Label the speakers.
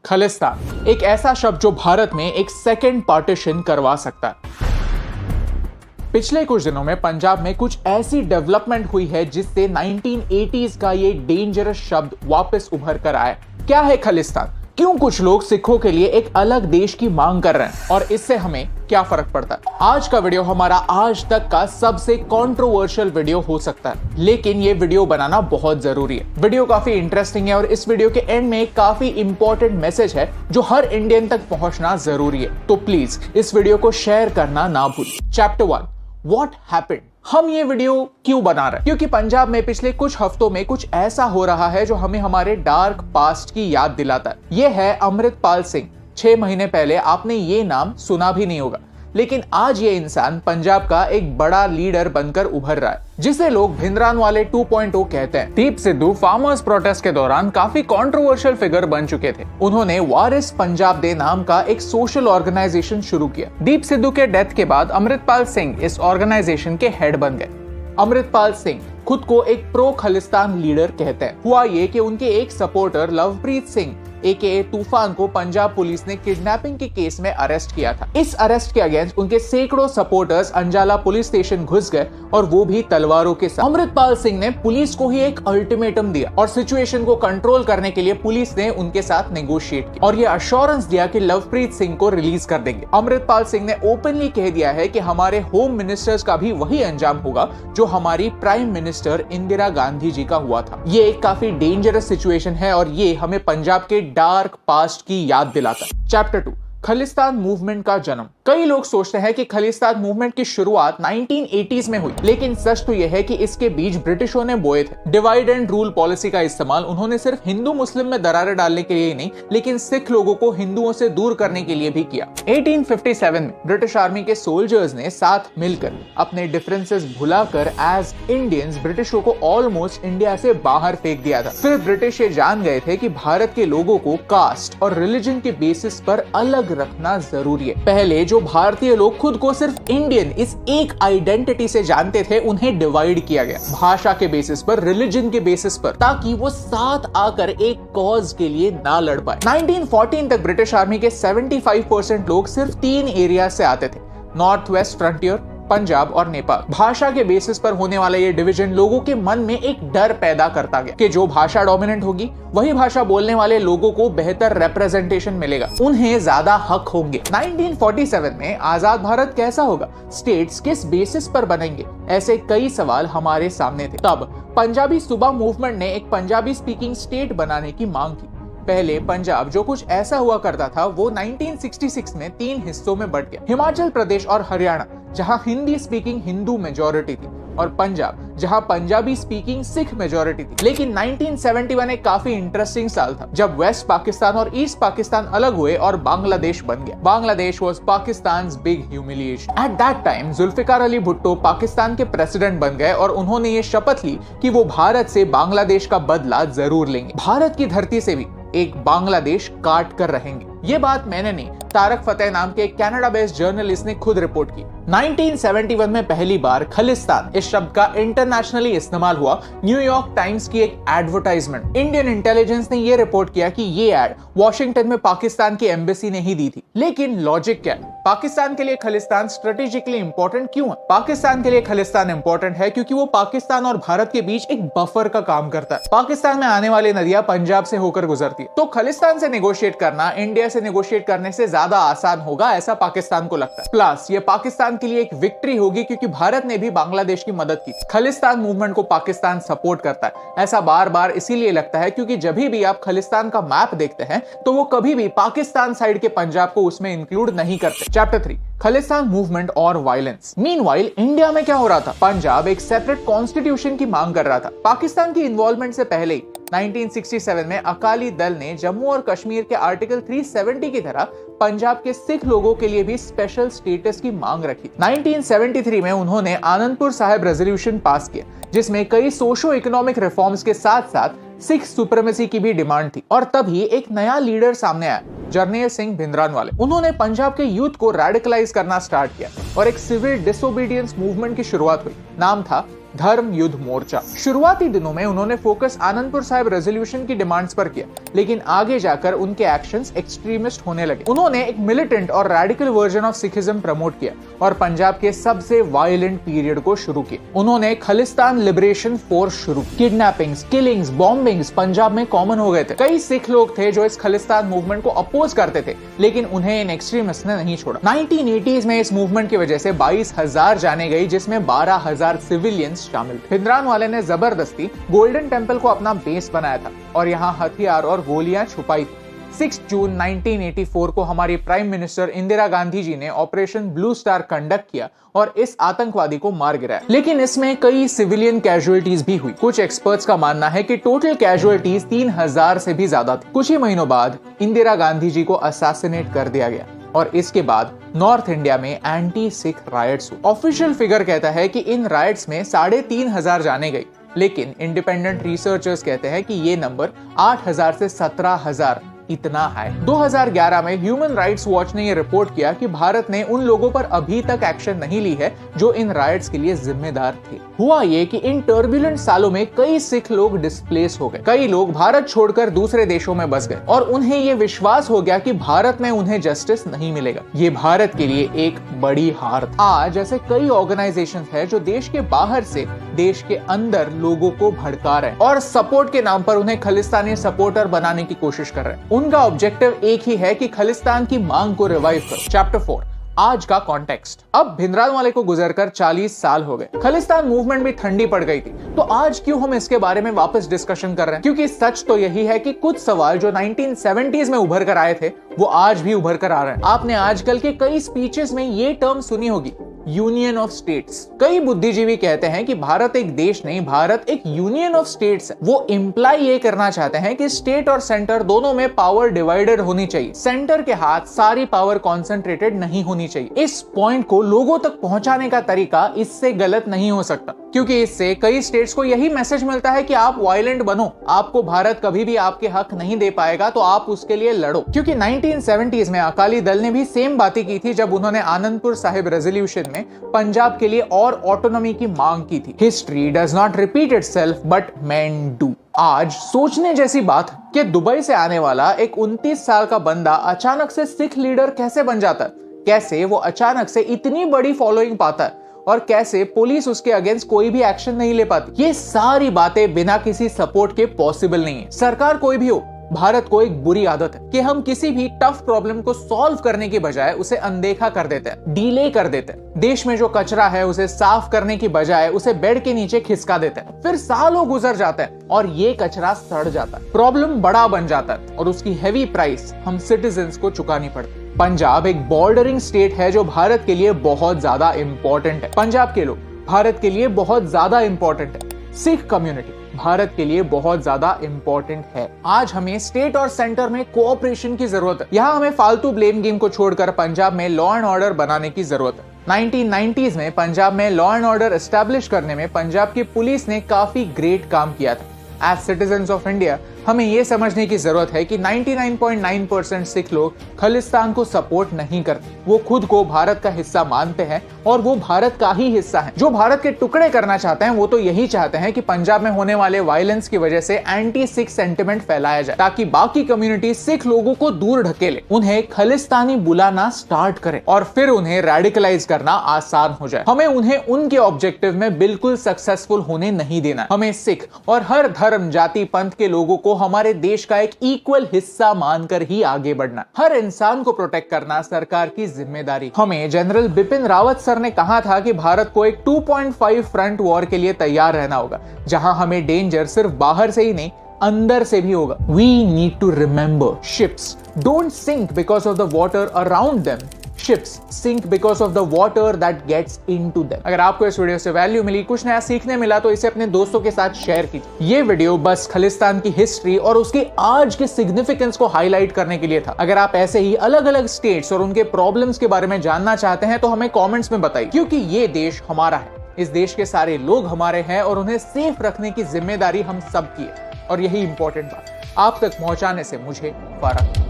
Speaker 1: खालिस्तान एक ऐसा शब्द जो भारत में एक सेकंड पार्टीशन करवा सकता है। पिछले कुछ दिनों में पंजाब में कुछ ऐसी डेवलपमेंट हुई है जिससे 1980s का ये डेंजरस शब्द वापस उभर कर आया। क्या है खालिस्तान? क्यों कुछ लोग सिखों के लिए एक अलग देश की मांग कर रहे हैं और इससे हमें क्या फर्क पड़ता है? आज का वीडियो हमारा आज तक का सबसे कंट्रोवर्शियल वीडियो हो सकता है, लेकिन ये वीडियो बनाना बहुत जरूरी है। वीडियो काफी इंटरेस्टिंग है और इस वीडियो के एंड में एक काफी इंपॉर्टेंट मैसेज है जो हर इंडियन तक पहुंचना जरूरी है। तो प्लीज इस वीडियो को शेयर करना ना भूलिए। Chapter 1 what happened. हम ये वीडियो क्यों बना रहे हैं? क्योंकि पंजाब में पिछले कुछ हफ्तों में कुछ ऐसा हो रहा है जो हमें हमारे डार्क पास्ट की याद दिलाता है। ये है अमृतपाल सिंह। 6 महीने पहले आपने ये नाम सुना भी नहीं होगा, लेकिन आज ये इंसान पंजाब का एक बड़ा लीडर बनकर उभर रहा है, जिसे लोग भिंद्रानवाले 2.0 कहते हैं। दीप सिद्धू फार्मर्स प्रोटेस्ट के दौरान काफी कंट्रोवर्शियल फिगर बन चुके थे। उन्होंने वारिस पंजाब दे नाम का एक सोशल ऑर्गेनाइजेशन शुरू किया। दीप सिद्धू के डेथ के बाद अमृतपाल सिंह इस ऑर्गेनाइजेशन के हेड बन गए। अमृतपाल सिंह खुद को एक प्रो खालिस्तान लीडर कहते हैं। हुआ ये कि उनके एक सपोर्टर लवप्रीत सिंह AKA तूफान को पंजाब पुलिस ने किडनैपिंग के केस में अरेस्ट किया था। इस अरेस्ट के अगेंस्ट उनके सैकड़ों सपोर्टर्स अंजाला पुलिस स्टेशन घुस गए और वो भी तलवारों के साथ। अमृतपाल सिंह ने पुलिस को ही एक अल्टीमेटम दिया और सिचुएशन को कंट्रोल करने के लिए पुलिस ने उनके साथ नेगोशिएट किया और ये अश्योरेंस दिया कि लवप्रीत सिंह को रिलीज कर देंगे। अमृतपाल सिंह ने ओपनली कह दिया है कि हमारे होम मिनिस्टर्स का भी वही अंजाम होगा जो हमारी प्राइम मिनिस्टर इंदिरा गांधी जी का हुआ था। ये एक काफी डेंजरस सिचुएशन है और ये हमें पंजाब के डार्क पास्ट की याद दिलाता है। चैप्टर 2 खालिस्तान मूवमेंट का जन्म। कई लोग सोचते हैं कि खालिस्तान मूवमेंट की शुरुआत 1980s में हुई, लेकिन सच तो यह है कि इसके बीज ब्रिटिशों ने बोए थे। डिवाइड एंड रूल पॉलिसी का इस्तेमाल उन्होंने सिर्फ हिंदू मुस्लिम में दरारें डालने के लिए ही नहीं, लेकिन सिख लोगों को हिंदुओं से दूर करने के लिए भी किया। 1857 में ब्रिटिश आर्मी के सोल्जर्स ने साथ मिलकर अपने डिफरेंसेस भुलाकर एज इंडियंस ब्रिटिशों को ऑलमोस्ट इंडिया से बाहर फेंक दिया था। फिर ब्रिटिश ये जान गए थे कि भारत के लोगों को कास्ट और रिलीजन के बेसिस पर अलग रखना जरूरी है। पहले जो भारतीय लोग खुद को सिर्फ इंडियन इस एक आइडेंटिटी से जानते थे, उन्हें डिवाइड किया गया भाषा के बेसिस पर, रिलीजन के बेसिस पर, ताकि वो साथ आकर एक कॉज के लिए ना लड़ पाए। 1914 तक ब्रिटिश आर्मी के 75% लोग सिर्फ 3 एरिया से आते थे, नॉर्थ वेस्ट फ्रंटियर, पंजाब और नेपाल। भाषा के बेसिस पर होने वाला ये डिवीजन लोगों के मन में एक डर पैदा करता गया कि जो भाषा डोमिनेंट होगी वही भाषा बोलने वाले लोगों को बेहतर रिप्रेजेंटेशन मिलेगा, उन्हें ज्यादा हक होंगे। 1947 में आजाद भारत कैसा होगा, स्टेट्स किस बेसिस पर बनेंगे, ऐसे कई सवाल हमारे सामने थे। तब पंजाबी सूबा मूवमेंट ने एक पंजाबी स्पीकिंग स्टेट बनाने की मांग की। पहले पंजाब जो कुछ ऐसा हुआ करता था वो 1966 में 3 हिस्सों में बंट गया। हिमाचल प्रदेश और हरियाणा जहां हिंदी स्पीकिंग हिंदू मेजॉरिटी थी, और पंजाब जहां पंजाबी स्पीकिंग सिख मेजॉरिटी थी। लेकिन 1971 एक काफी इंटरेस्टिंग साल था जब वेस्ट पाकिस्तान और ईस्ट पाकिस्तान अलग हुए और बांग्लादेश बन गया। Bangladesh was Pakistan's big humiliation. At that time Zulfikar Ali Bhutto Pakistan के प्रेसिडेंट बन गए और उन्होंने ये शपथ ली कि वो भारत से बांग्लादेश का बदला जरूर लेंगे। भारत की धरती से भी एक बांग्लादेश काट कर रहेंगे। ये बात मैंने नहीं, तारक फतेह नाम के कनाडा बेस्ड जर्नलिस्ट ने खुद रिपोर्ट की। 1971 में पहली बार खालिस्तान इस शब्द का इंटरनेशनली इस्तेमाल हुआ। न्यूयॉर्क टाइम्स की एक एडवर्टाइजमेंट। इंडियन इंटेलिजेंस ने यह रिपोर्ट किया कि ये एड वॉशिंगटन में पाकिस्तान की एम्बेसी ने ही दी थी। लेकिन लॉजिक क्या है? पाकिस्तान के लिए खालिस्तान स्ट्रेटेजिकली इंपॉर्टेंट क्यों है? पाकिस्तान के लिए खालिस्तान इंपॉर्टेंट है क्योंकि वो पाकिस्तान और भारत के बीच एक बफर का काम करता है। पाकिस्तान में आने वाली नदियां पंजाब से होकर गुजरती है, तो खालिस्तान से नेगोशिएट करना इंडिया से नेगोशिएट करने से ज्यादा आसान होगा, ऐसा पाकिस्तान को लगता है। प्लस ये पाकिस्तान के लिए एक विक्ट्री होगी क्योंकि भारत ने भी बांग्लादेश की मदद की। खालिस्तान मूवमेंट को पाकिस्तान सपोर्ट करता है। ऐसा बार बार इसीलिए लगता है क्योंकि जब भी आप खालिस्तान का मैप देखते हैं तो वो कभी भी पाकिस्तान साइड के पंजाब को उसमें इंक्लूड नहीं करते। चैप्टर 3 खालिस्तान मूवमेंट और वायलेंस। मीनवाइल इंडिया में क्या हो रहा था? पंजाब एक सेपरेट कॉन्स्टिट्यूशन की मांग कर रहा था। पाकिस्तान की इन्वॉल्वमेंट से पहले ही 1967 में अकाली दल ने जम्मू और कश्मीर के आर्टिकल 370 की तरह पंजाब के सिख लोगों के लिए भी स्पेशल स्टेटस की मांग रखी। 1973 में उन्होंने आनंदपुर साहिब रेजोल्यूशन पास किया जिसमें कई सोशो इकोनॉमिक रिफॉर्म्स के साथ साथ सिख सुप्रीमेसी की भी डिमांड थी। और तभी एक नया लीडर सामने आया, जरनैल सिंह भिंद्रानवाले। उन्होंने पंजाब के यूथ को रेडिकलाइज करना स्टार्ट किया और एक सिविल डिसोबीडियंस मूवमेंट की शुरुआत हुई। नाम था धर्म युद्ध मोर्चा। शुरुआती दिनों में उन्होंने फोकस आनंदपुर साहिब रेजोल्यूशन की डिमांड्स पर किया, लेकिन आगे जाकर उनके एक्शंस एक्सट्रीमिस्ट होने लगे। उन्होंने एक मिलिटेंट और radical version of Sikhism promote किया और पंजाब के सबसे वायलेंट पीरियड को शुरू किया। उन्होंने खालिस्तान लिबरेशन फोर्स शुरू की। किडनैपिंग्स, किलिंग्स, बॉम्बिंग्स पंजाब में कॉमन हो गए थे। कई सिख लोग थे जो इस खालिस्तान मूवमेंट को अपोज करते थे, लेकिन उन्हें इन एक्सट्रीमिस्ट ने नहीं छोड़ा। 1980s में इस मूवमेंट की वजह से 22,000 जाने गई, जिसमें 12,000 सिविलियंस शामिल थे। भिंद्रानवाले ने जबरदस्ती गोल्डन टेंपल को अपना बेस बनाया था और यहाँ हथियार और गोलियां छुपाई थी। 6 जून 1984 को हमारी प्राइम मिनिस्टर इंदिरा गांधी जी ने ऑपरेशन ब्लू स्टार कंडक्ट किया और इस आतंकवादी को मार गिराया, लेकिन इसमें कई सिविलियन कैजुअलिटीज भी हुई। कुछ एक्सपर्ट्स का मानना है कि टोटल कैजुअलिटीज 3,000 से भी ज्यादा थी। कुछ ही महीनों बाद इंदिरा गांधी जी को असैसिनेट कर दिया गया और इसके बाद नॉर्थ इंडिया में एंटी सिख रायट्स हुए। ऑफिशियल फिगर कहता है कि इन रायट्स में 3,500 जाने गई, लेकिन इंडिपेंडेंट रिसर्चर्स कहते हैं कि ये नंबर 8,000 से 17,000 इतना है। 2011 में ह्यूमन राइट्स वॉच ने यह रिपोर्ट किया कि भारत ने उन लोगों पर अभी तक एक्शन नहीं ली है जो इन राइट्स के लिए जिम्मेदार थे। हुआ ये कि इन टर्बुलेंट सालों में कई सिख लोग डिस्प्लेस हो गए। कई लोग भारत छोड़कर दूसरे देशों में बस गए और उन्हें ये विश्वास हो गया कि भारत में उन्हें जस्टिस नहीं मिलेगा। ये भारत के लिए एक बड़ी हार थी। आज ऐसे कई ऑर्गेनाइजेशन है जो देश के बाहर से देश के अंदर लोगों को भड़का रहे हैं और सपोर्ट के नाम पर उन्हें खालिस्तानी सपोर्टर बनाने की कोशिश कर रहे हैं। उनका ऑब्जेक्टिव एक ही है कि खालिस्तान की मांग को रिवाइव करो। चैप्टर 4, आज का कॉन्टेक्स्ट। अब भिंद्रानवाले को गुजरकर 40 साल हो गए। खालिस्तान मूवमेंट भी ठंडी पड़ गई थी, तो आज क्यों हम इसके बारे में वापस डिस्कशन कर रहे हैं? क्योंकि सच तो यही है कि कुछ सवाल जो 1970s में उभर कर आए थे वो आज भी उभर कर आ रहे हैं। आपने आजकल के कई स्पीचेस में ये टर्म सुनी होगी, यूनियन ऑफ स्टेट्स। कई बुद्धिजीवी कहते हैं कि भारत एक देश नहीं, भारत एक यूनियन ऑफ स्टेट्स है। वो इंप्लाई ये करना चाहते हैं कि स्टेट और सेंटर दोनों में पावर डिवाइडेड होनी चाहिए। सेंटर के हाथ सारी पावर कॉन्सेंट्रेटेड नहीं होनी चाहिए। इस पॉइंट को लोगों तक पहुंचाने का तरीका इससे गलत नहीं हो सकता, क्योंकि इससे कई स्टेट्स को यही मैसेज मिलता है कि आप वायलेंट बनो, आपको भारत कभी भी आपके हक नहीं दे पाएगा, तो आप उसके लिए लड़ो। क्योंकि 1970s में अकाली दल ने भी सेम बातें की थी जब उन्होंने आनंदपुर साहिब रेजोल्यूशन में पंजाब के लिए और ऑटोनॉमी की मांग की थी। History does not repeat itself but main do. आज सोचने जैसी बात कि दुबई से आने वाला एक 29 साल का बंदा अचानक से सिख लीडर कैसे बन जाता है, कैसे वो अचानक से इतनी बड़ी फॉलोइंग पाता है और कैसे पुलिस उसके अगेंस्ट कोई भी एक्शन नहीं ले पाती। ये सारी बातें बिना किसी सपोर्ट के पॉसिबल नहीं है। सरकार कोई भी हो, भारत को एक बुरी आदत है कि हम किसी भी टफ प्रॉब्लम को सॉल्व करने की बजाय उसे अनदेखा कर देते हैं, डिले कर देते हैं। देश में जो कचरा है उसे साफ करने की बजाय उसे बेड के नीचे खिसका देते हैं। फिर सालों गुजर जाते हैं और ये कचरा सड़ जाता है, प्रॉब्लम बड़ा बन जाता है और उसकी हेवी प्राइस हम सिटीजन्स को चुकानी पड़ती है। पंजाब एक बॉर्डरिंग स्टेट है जो भारत के लिए बहुत ज्यादा इंपॉर्टेंट है। पंजाब के लोग भारत के लिए बहुत ज्यादा इंपॉर्टेंट है। सिख कम्युनिटी भारत के लिए बहुत ज्यादा इंपॉर्टेंट है। आज हमें स्टेट और सेंटर में कोऑपरेशन की जरूरत है। यहाँ हमें फालतू ब्लेम गेम को छोड़कर पंजाब में लॉ एंड ऑर्डर बनाने की जरूरत है। 1990s में पंजाब में लॉ एंड ऑर्डर एस्टैब्लिश करने में पंजाब की पुलिस ने काफी ग्रेट काम किया था। एज सिटीजन्स ऑफ इंडिया हमें यह समझने की जरूरत है कि 99.9% सिख लोग खालिस्तान को सपोर्ट नहीं करते। वो खुद को भारत का हिस्सा मानते हैं और वो भारत का ही हिस्सा है। जो भारत के टुकड़े करना चाहते हैं वो तो यही चाहते हैं कि पंजाब में होने वाले वायलेंस की वजह से एंटी सिख सेंटिमेंट फैलाया जाए, ताकि बाकी कम्युनिटी सिख लोगों को दूर ढकेले, उन्हें खालिस्तानी बुलाना स्टार्ट करे और फिर उन्हें रेडिकलाइज करना आसान हो जाए। हमें उन्हें उनके ऑब्जेक्टिव में बिल्कुल सक्सेसफुल होने नहीं देना। हमें सिख और हर धर्म, जाति, पंथ के लोगों को हमारे देश का एक इक्वल हिस्सा मानकर ही आगे बढ़ना। हर इंसान को प्रोटेक्ट करना सरकार की जिम्मेदारी। हमें जनरल बिपिन रावत सर ने कहा था कि भारत को एक 2.5 फ्रंट वॉर के लिए तैयार रहना होगा, जहां हमें डेंजर सिर्फ बाहर से ही नहीं अंदर से भी होगा। We need to remember, ships don't sink because of the water around them. Ships sink because of the water that gets into them. अगर आपको इस वीडियो से वैल्यू मिली, कुछ नया सीखने मिला, तो इसे अपने दोस्तों के साथ शेयर कीजिए। ये वीडियो बस खालिस्तान की हिस्ट्री और उसके आज के सिग्निफिकेंस को हाईलाइट करने के लिए था। अगर आप ऐसे ही अलग अलग स्टेट्स और उनके प्रॉब्लम्स के बारे में जानना चाहते हैं तो हमें कॉमेंट्स में बताइए, क्योंकि ये देश हमारा है, इस देश के सारे लोग हमारे हैं और उन्हें सेफ रखने की जिम्मेदारी हम सब की है। और यही इंपॉर्टेंट बात आप तक पहुंचाने से मुझे फर्क